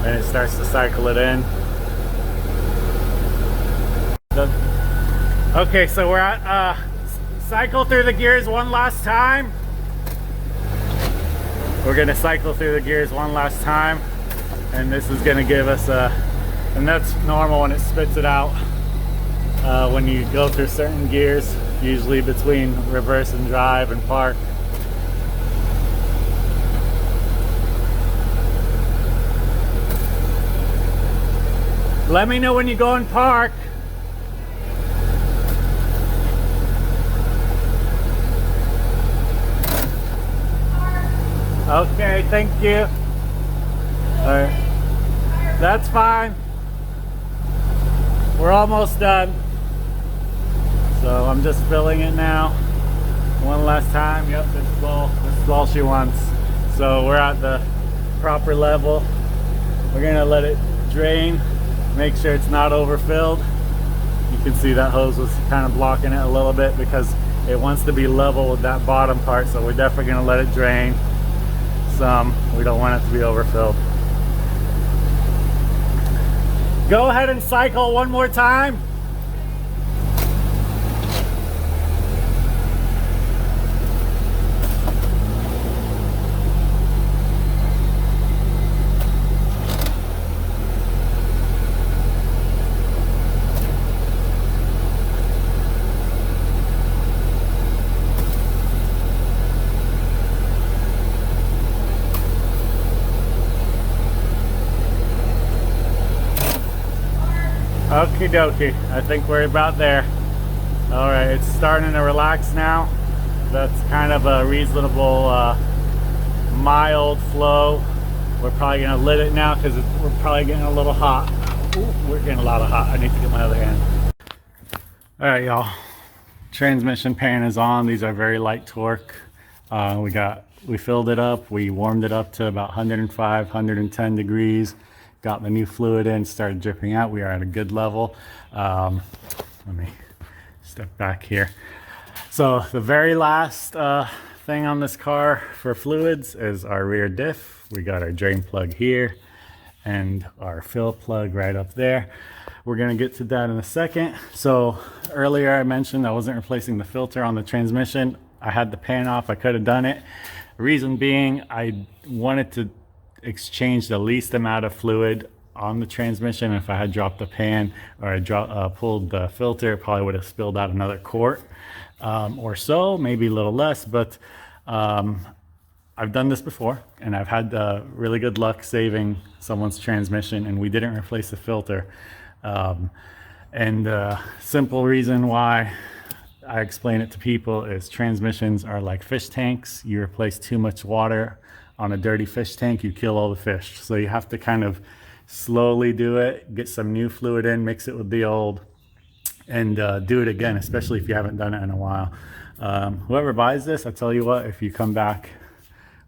and it starts to cycle it in. Okay, so we're at cycle through the gears one last time. We're gonna cycle through the gears one last time, and this is gonna give us and that's normal when it spits it out when you go through certain gears, usually between reverse and drive and park. Let me know when you go in park. Okay, thank you. All right, that's fine. We're almost done. So I'm just filling it now. One last time. Yep, this is all she wants. So we're at the proper level. We're gonna let it drain. Make sure it's not overfilled. You can see that hose was kind of blocking it a little bit because it wants to be level with that bottom part. So we're definitely gonna let it drain some. We don't want it to be overfilled. Go ahead and cycle one more time. Okie dokie, I think we're about there. All right, it's starting to relax now. That's kind of a reasonable mild flow. We're probably gonna lit it now because we're probably getting a little hot. Ooh, we're getting a lot of hot. I need to get my other hand. All right, y'all. Transmission pan is on. These are very light torque. We filled it up. We warmed it up to about 105, 110 degrees. Got the new fluid in, started dripping out. We are at a good level. Let me step back here. So the very last thing on this car for fluids is our rear diff. We got our drain plug here and our fill plug right up there. We're gonna get to that in a second. So earlier I mentioned I wasn't replacing the filter on the transmission. I had the pan off, I could have done it. Reason being, I wanted to exchange the least amount of fluid on the transmission. If I had dropped the pan or I pulled the filter, it probably would have spilled out another quart or so, maybe a little less, but I've done this before and I've had really good luck saving someone's transmission, and we didn't replace the filter. Simple reason why I explain it to people is transmissions are like fish tanks. You replace too much water on a dirty fish tank, you kill all the fish. So you have to kind of slowly do it, get some new fluid in, mix it with the old, and do it again, especially if you haven't done it in a while. Whoever buys this, I tell you what, if you come back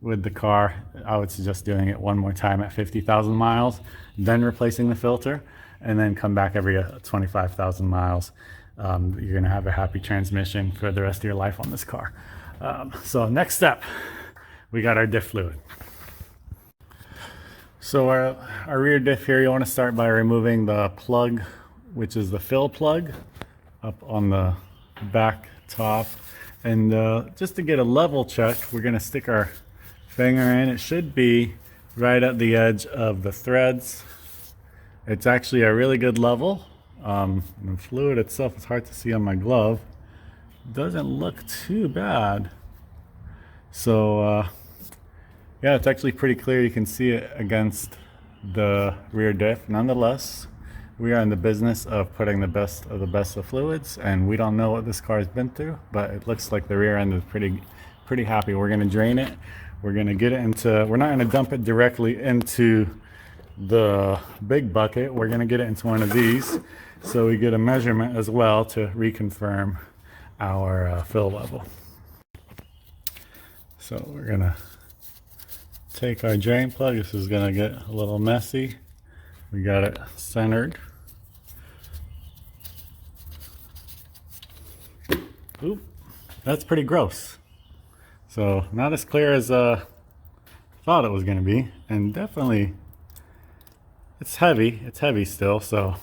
with the car, I would suggest doing it one more time at 50,000 miles, then replacing the filter, and then come back every 25,000 miles. You're gonna have a happy transmission for the rest of your life on this car. So next step, we got our diff fluid. So our rear diff here, you want to start by removing the plug, which is the fill plug up on the back top. And just to get a level check, we're going to stick our finger in. It should be right at the edge of the threads. It's actually a really good level. The fluid itself is hard to see on my glove. Doesn't look too bad. So yeah, it's actually pretty clear. You can see it against the rear diff. Nonetheless, we are in the business of putting the best of fluids, and we don't know what this car has been through, but it looks like the rear end is pretty happy. We're gonna drain it. We're gonna get it into, we're not gonna dump it directly into the big bucket. We're gonna get it into one of these so we get a measurement as well to reconfirm our fill level. So we're gonna take our drain plug. This is gonna get a little messy. We got it centered. Oop, that's pretty gross. So not as clear as I thought it was gonna be, and definitely it's heavy. It's heavy still, so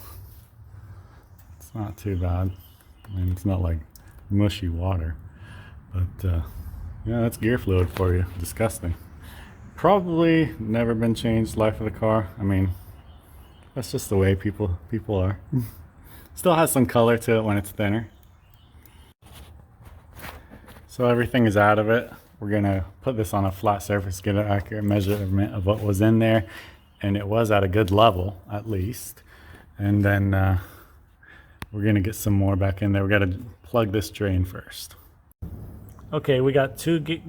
it's not too bad. I mean, it's not like mushy water, but yeah, that's gear fluid for you. Disgusting. Probably never been changed. Life of the car. I mean, that's just the way people are. Still has some color to it when it's thinner. So everything is out of it. We're gonna put this on a flat surface, get an accurate measurement of what was in there, and it was at a good level at least. And then we're gonna get some more back in there. We gotta plug this drain first. Okay, we got 2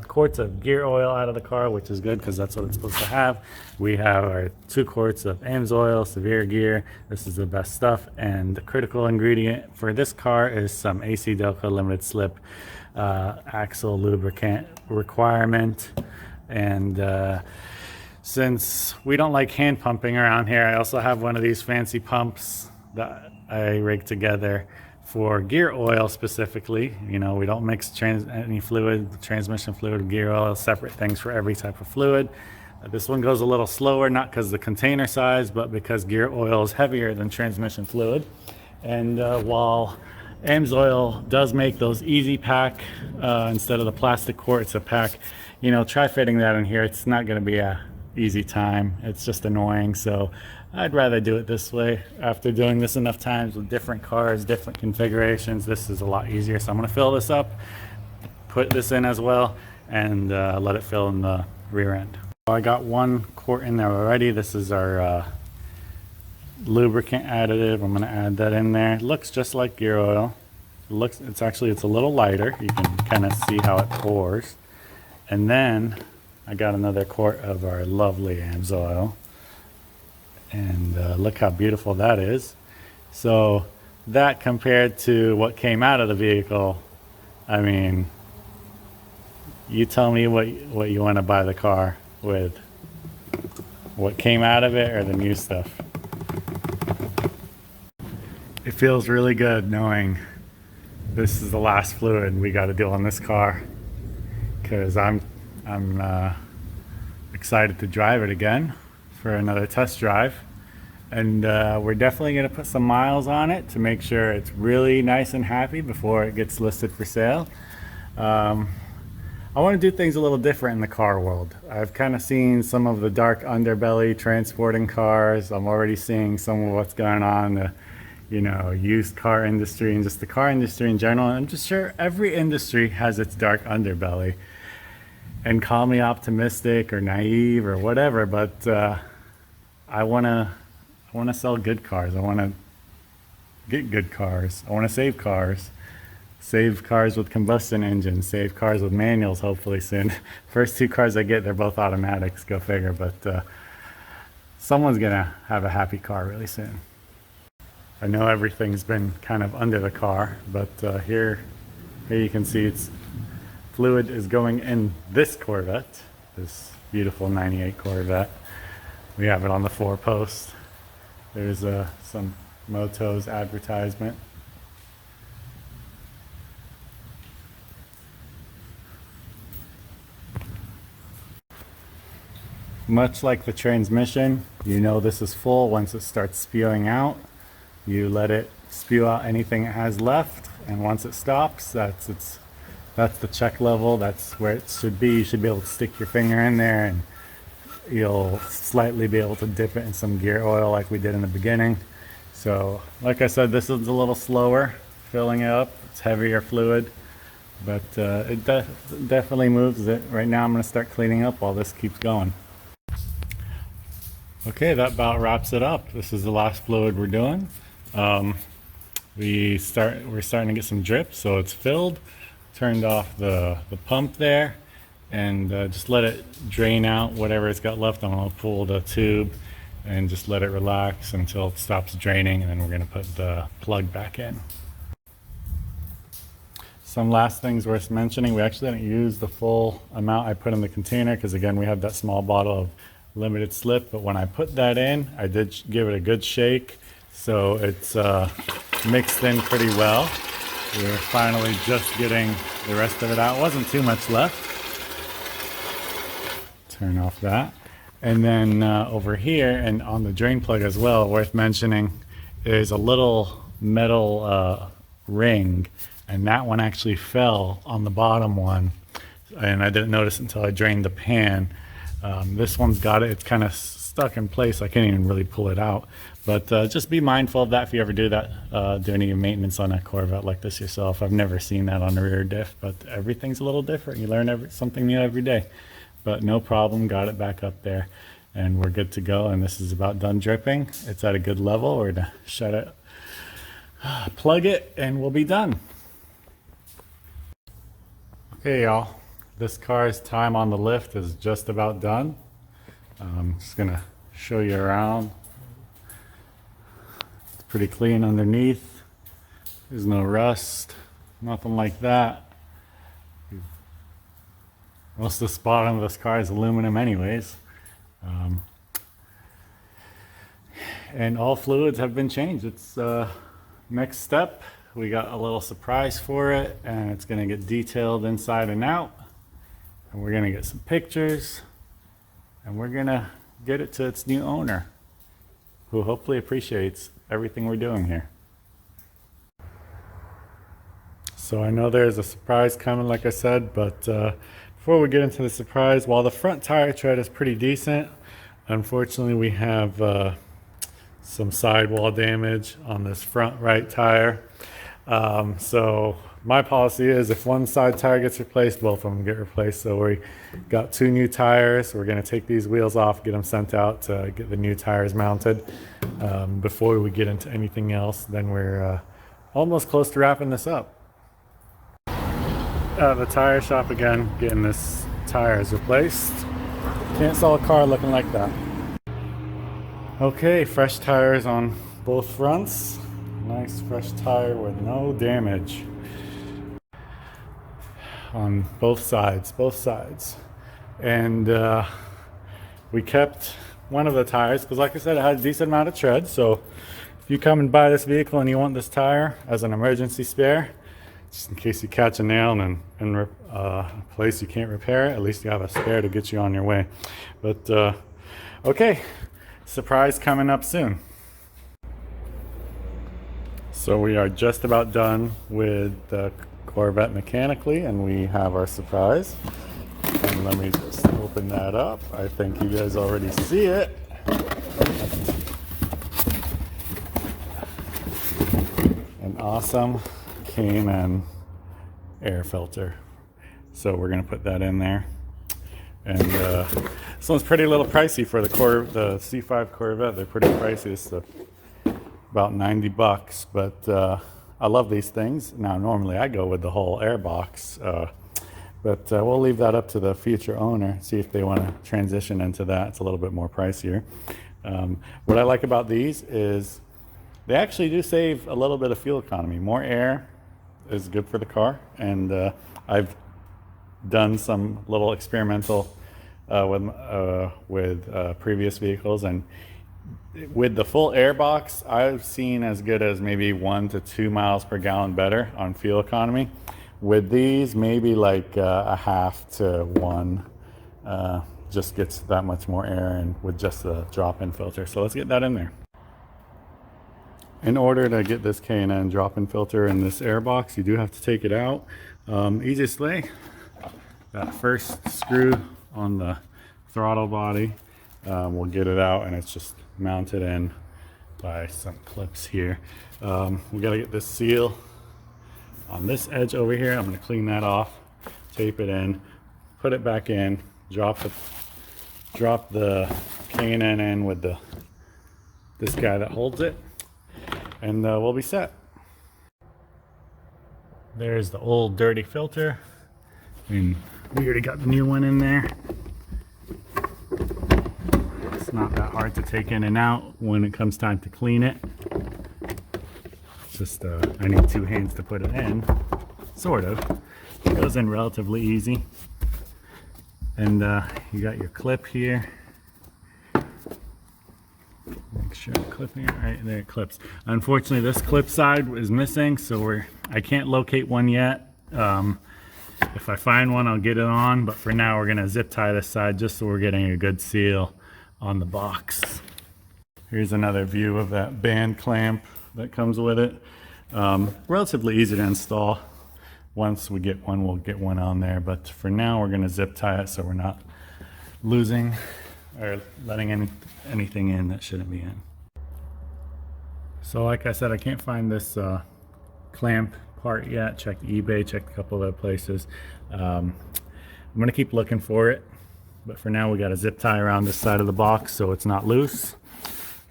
quarts of gear oil out of the car, which is good because that's what it's supposed to have. We have our 2 quarts of AMS oil, severe gear. This is the best stuff. And the critical ingredient for this car is some AC Delco limited slip axle lubricant requirement. And since we don't like hand pumping around here, I also have one of these fancy pumps that I rigged together for gear oil specifically. You know, we don't mix any fluid, transmission fluid, gear oil, separate things for every type of fluid. This one goes a little slower, not because the container size, but because gear oil is heavier than transmission fluid. And while AMS oil does make those easy pack instead of the plastic quart, it's a pack. You know, try fitting that in here. It's not going to be a easy time. It's just annoying. So I'd rather do it this way. After doing this enough times with different cars, different configurations, this is a lot easier. So I'm going to fill this up, put this in as well, and let it fill in the rear end. I got 1 quart in there already. This is our lubricant additive. I'm going to add that in there. It looks just like gear oil. It's a little lighter. You can kind of see how it pours. And then I got another quart of our lovely AMSOIL. And look how beautiful that is. So that compared to what came out of the vehicle, I mean, you tell me what you want to buy the car with. What came out of it or the new stuff. It feels really good knowing this is the last fluid we got to do on this car, because I'm excited to drive it again for another test drive. And we're definitely going to put some miles on it to make sure it's really nice and happy before it gets listed for sale. I want to do things a little different in the car world. I've kind of seen some of the dark underbelly transporting cars. I'm already seeing some of what's going on in the used car industry and just the car industry in general. I'm just sure every industry has its dark underbelly. And call me optimistic or naive or whatever, but I want to sell good cars. I want to get good cars. I want to save cars. Save cars with combustion engines. Save cars with manuals hopefully soon. First two cars I get, they're both automatics. Go figure. But someone's going to have a happy car really soon. I know everything's been kind of under the car, but here you can see fluid is going in this Corvette, this beautiful 98 Corvette. We have it on the 4-post. There's some Moto's advertisement. Much like the transmission, you know this is full once it starts spewing out. You let it spew out anything it has left, and once it stops, that's the check level. That's where it should be. You should be able to stick your finger in there and you'll slightly be able to dip it in some gear oil like we did in the beginning. So like I said, this is a little slower filling it up. It's heavier fluid, but it definitely moves it. Right now I'm going to start cleaning up while this keeps going. Okay, that about wraps it up. This is the last fluid we're doing. We're starting to get some drip, so it's filled. Turned off the pump there, and just let it drain out whatever it's got left. I'm going to pull the tube and just let it relax until it stops draining, and then we're going to put the plug back in. Some last things worth mentioning: we actually didn't use the full amount I put in the container because, again, we had that small bottle of limited slip, but when I put that in, I did give it a good shake, so it's mixed in pretty well. We're finally just getting the rest of it out. Wasn't too much left. Turn off that. And then over here and on the drain plug as well, worth mentioning, is a little metal ring, and that one actually fell on the bottom one, and I didn't notice until I drained the pan. This one's got it. It's kind of stuck in place. I can't even really pull it out. But just be mindful of that if you ever do that, do any maintenance on a Corvette like this yourself. I've never seen that on the rear diff, but everything's a little different. You learn something new every day. But no problem, got it back up there, and we're good to go. And this is about done dripping. It's at a good level. We're gonna shut it, plug it, and we'll be done. Okay, y'all. This car's time on the lift is just about done. I'm just gonna show you around. It's pretty clean underneath. There's no rust, nothing like that. Most of the bottom of this car is aluminum anyways. And all fluids have been changed. It's next step. We got a little surprise for it, and it's gonna get detailed inside and out. And we're gonna get some pictures, and we're gonna get it to its new owner, who hopefully appreciates everything we're doing here. So I know there's a surprise coming, like I said, but before we get into the surprise, while the front tire tread is pretty decent, unfortunately we have some sidewall damage on this front right tire. So my policy is if one side tire gets replaced, both of them get replaced. So we got 2 new tires. We're going to take these wheels off, get them sent out to get the new tires mounted before we get into anything else. Then we're almost close to wrapping this up. The tire shop again, getting this tires replaced. Can't sell a car looking like that. Okay, fresh tires on both fronts. Nice fresh tire with no damage on both sides. And we kept one of the tires because, like I said, it had a decent amount of tread. So if you come and buy this vehicle and you want this tire as an emergency spare, just in case you catch a nail and a place you can't repair it, at least you have a spare to get you on your way. But okay, surprise coming up soon. So we are just about done with the Corvette mechanically, and we have our surprise. And let me just open that up. I think you guys already see it. An awesome Cayman air filter. So we're gonna put that in there. And this one's pretty little pricey for the C5 Corvette. They're pretty pricey. This is about 90 bucks, but I love these things. Now, normally I go with the whole air box, but we'll leave that up to the future owner, see if they want to transition into that. It's a little bit more pricier. What I like about these is they actually do save a little bit of fuel economy. More air is good for the car, and I've done some little experimental with previous vehicles, and with the full air box, I've seen as good as maybe 1 to 2 miles per gallon better on fuel economy. With these, maybe like a half to 1, just gets that much more air, and with just the drop-in filter. So let's get that in there. In order to get this K&N drop-in filter in this air box, you do have to take it out. Easiest way, that first screw on the throttle body, we'll get it out, and it's just mounted in by some clips here. We got to get this seal on this edge over here. I'm going to clean that off, tape it in, put it back in, drop the K&N in with this guy that holds it, and we'll be set. There's the old dirty filter, and we already got the new one in there. It's not that hard to take in and out when it comes time to clean it. Just I need 2 hands to put it in, sort of. It goes in relatively easy. And you got your clip here. Make sure I'm clipping it right there. It clips. Unfortunately, this clip side is missing, so I can't locate one yet. If I find one, I'll get it on, but for now we're gonna zip tie this side just so we're getting a good seal on the box. Here's another view of that band clamp that comes with it. Relatively easy to install. Once we get one, we'll get one on there, but for now we're gonna zip tie it so we're not losing or letting anything in that shouldn't be in. So like I said, I can't find this clamp part yet. Checked eBay, checked a couple of other places. I'm gonna keep looking for it, but for now we got a zip tie around this side of the box so it's not loose,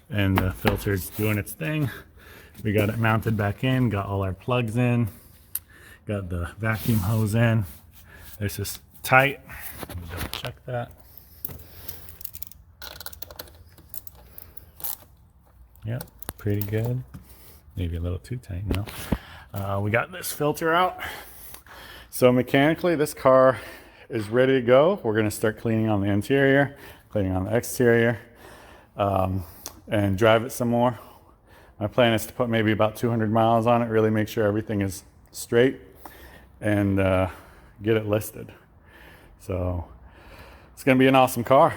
and the filter's doing its thing. We got it mounted back in, got all our plugs in, got the vacuum hose in. This is tight. Let me double check that. Yep, pretty good. Maybe a little too tight now. We got this filter out. So mechanically, this car is ready to go. We're gonna start cleaning on the interior, cleaning on the exterior, and drive it some more. My plan is to put maybe about 200 miles on it, really make sure everything is straight, and get it listed. So it's gonna be an awesome car.